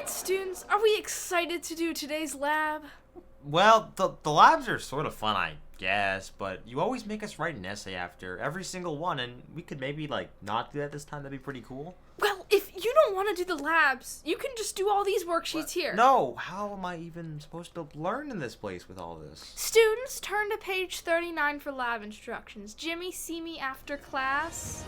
Alright, students, are we excited to do today's lab? Well, the labs are sort of fun, I guess, but you always make us write an essay after every single one, and we could maybe, not do that this time. That'd be pretty cool. Well, if you don't want to do the labs, you can just do all these worksheets here. No, how am I even supposed to learn in this place with all this? Students, turn to page 39 for lab instructions. Jimmy, see me after class.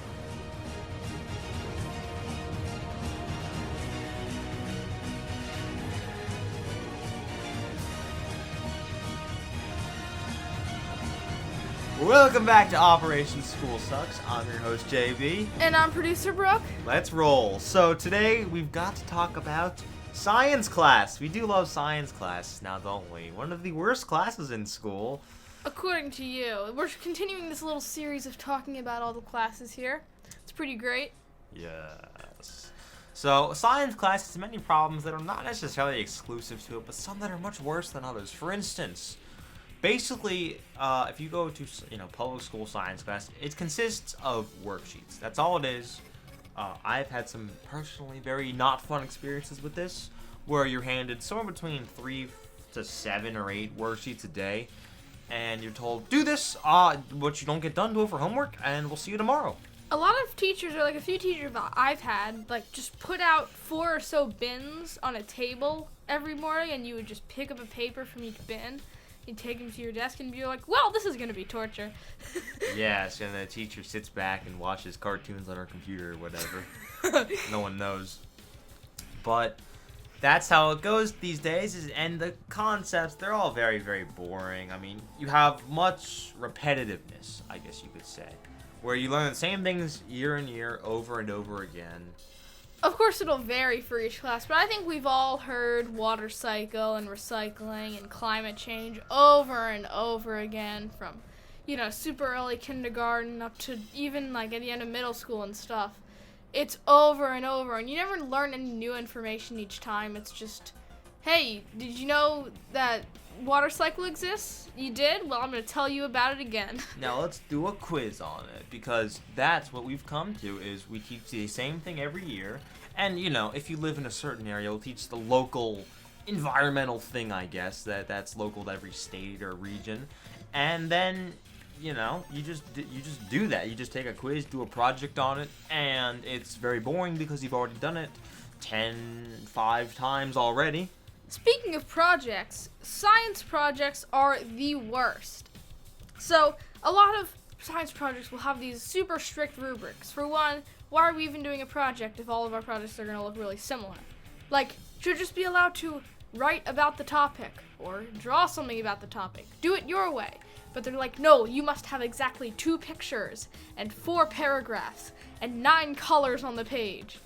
Welcome back to Operation School Sucks. I'm your host, JB. And I'm producer Brooke. Let's roll. So today we've got to talk about science class. We do love science class now, don't we? One of the worst classes in school. According to you. We're continuing this little series of talking about all the classes here. It's pretty great. Yes. So science class has many problems that are not necessarily exclusive to it, but some that are much worse than others. For instance, basically, if you go to public school science class, it consists of worksheets. That's all it is. I've had some personally very not fun experiences with this, where you're handed somewhere between 3 to 7 or 8 worksheets a day, and you're told, do this, what you don't get done, do it for homework, and we'll see you tomorrow. A lot of teachers, or a few teachers that I've had, just put out 4 or so bins on a table every morning, and you would just pick up a paper from each bin. You take them to your desk and be like, well, this is going to be torture. Yes, and the teacher sits back and watches cartoons on her computer or whatever. No one knows. But that's how it goes these days, and the concepts, they're all very, very boring. I mean, you have much repetitiveness, I guess you could say, where you learn the same things year and year over and over again. Of course, it'll vary for each class, but I think we've all heard water cycle and recycling and climate change over and over again from, super early kindergarten up to even, at the end of middle school and stuff. It's over and over, and you never learn any new information each time. It's just, hey, did you know that water cycle exists? You did? Well, I'm going to tell you about it again. Now let's do a quiz on it, because that's what we've come to, is we teach the same thing every year. And, if you live in a certain area, we'll teach the local environmental thing, I guess, that's local to every state or region. And then, you just do that. You just take a quiz, do a project on it, and it's very boring because you've already done it 5 times already. Speaking of projects, science projects are the worst. So, a lot of science projects will have these super strict rubrics. For one, why are we even doing a project if all of our projects are going to look really similar? Should just be allowed to write about the topic or draw something about the topic. Do it your way. But they're like, no, you must have exactly 2 pictures and 4 paragraphs and 9 colors on the page.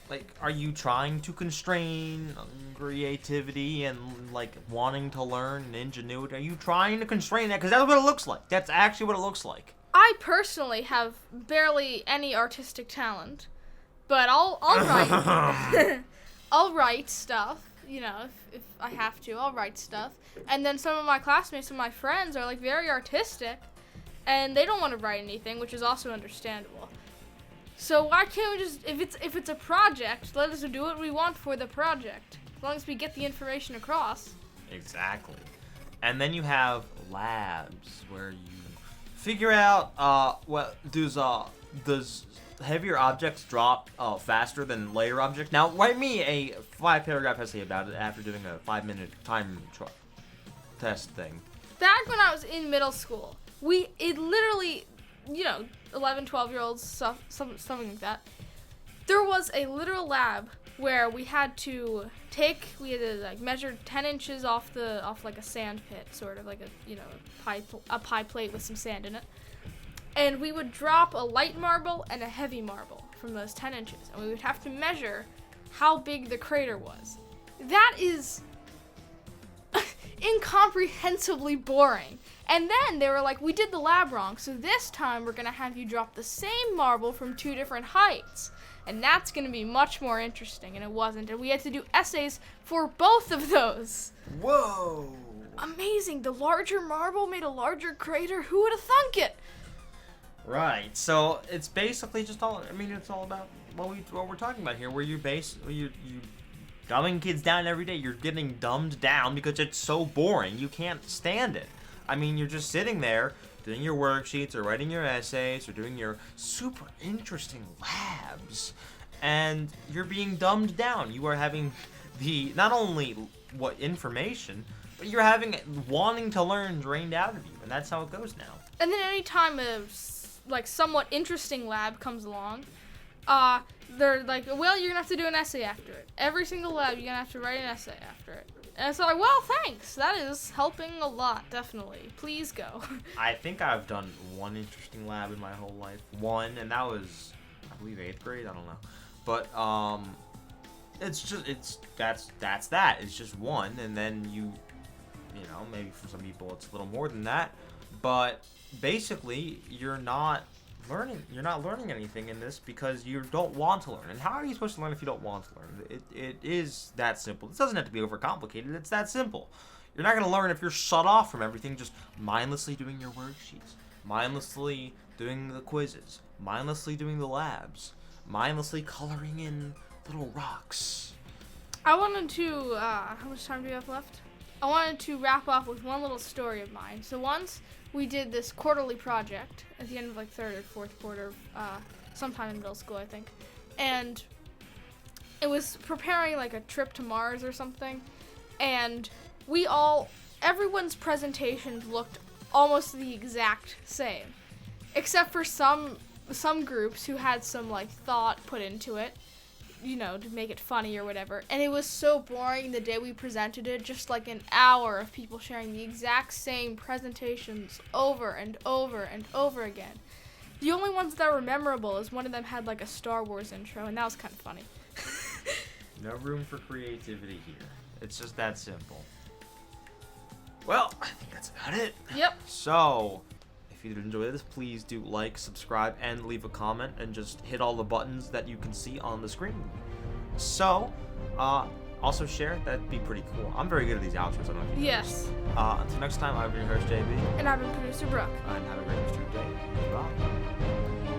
Are you trying to constrain creativity and, wanting to learn and ingenuity? Are you trying to constrain that? Because that's what it looks like. That's actually what it looks like. I personally have barely any artistic talent, but I'll write. I'll write stuff, if I have to, I'll write stuff. And then some of my classmates and my friends are, very artistic, and they don't want to write anything, which is also understandable. So why can't we just, if it's a project, let us do what we want for the project, as long as we get the information across. Exactly. And then you have labs, where you figure out, does heavier objects drop faster than lighter objects? Now, write me a 5-paragraph essay about it after doing a 5-minute time test thing. Back when I was in middle school, it literally, 11, 12-year-olds, something like that, there was a literal lab where we had to measure 10 inches off a sand pit, sort of like a pie plate with some sand in it. And we would drop a light marble and a heavy marble from those 10 inches, and we would have to measure how big the crater was. That is incomprehensibly boring. And then they were like, we did the lab wrong, so this time we're going to have you drop the same marble from 2 different heights. And that's going to be much more interesting, and it wasn't. And we had to do essays for both of those. Whoa! Amazing. The larger marble made a larger crater. Who would have thunk it? Right. So it's basically just it's all about what we're talking about here, where you dumbing kids down every day. You're getting dumbed down because it's so boring. You can't stand it. I mean, you're just sitting there doing your worksheets or writing your essays or doing your super interesting labs, and you're being dumbed down. You are having the not only what information, but you're having wanting to learn drained out of you, and that's how it goes now. And then any time a like somewhat interesting lab comes along, they're like, well, you're gonna have to do an essay after it. Every single lab, you're gonna have to write an essay after it. And it's like, well, thanks. That is helping a lot, definitely. Please go. I think I've done one interesting lab in my whole life. One, and that was, I believe, 8th grade. I don't know, but that's that. It's just one, and then you know, maybe for some people it's a little more than that, but basically you're not learning anything in this because you don't want to learn. And how are you supposed to learn if you don't want to learn? It is that simple. It doesn't have to be overcomplicated. It's that simple. You're not going to learn if you're shut off from everything, just mindlessly doing your worksheets, mindlessly doing the quizzes, mindlessly doing the labs, mindlessly coloring in little rocks. I wanted to, how much time do we have left? I wanted to wrap up with one little story of mine. So once we did this quarterly project at the end of like third or fourth quarter, sometime in middle school, I think. And it was preparing like a trip to Mars or something. And everyone's presentations looked almost the exact same. Except for some groups who had some like thought put into it, you know, to make it funny or whatever. And it was so boring the day we presented it, just like an hour of people sharing the exact same presentations over and over and over again. The only ones that were memorable is one of them had like a Star Wars intro, and that was kind of funny. No room for creativity here. It's just that simple. Well, I think that's about it. Yep. So, if you did enjoy this, please do like, subscribe, and leave a comment, and just hit all the buttons that you can see on the screen. So, also share. That'd be pretty cool. I'm very good at these outros. I don't know if you Yes. noticed. Until next time, I've been your host, JB. And I've been producer Brooke. And have a great rest of your day. Bye.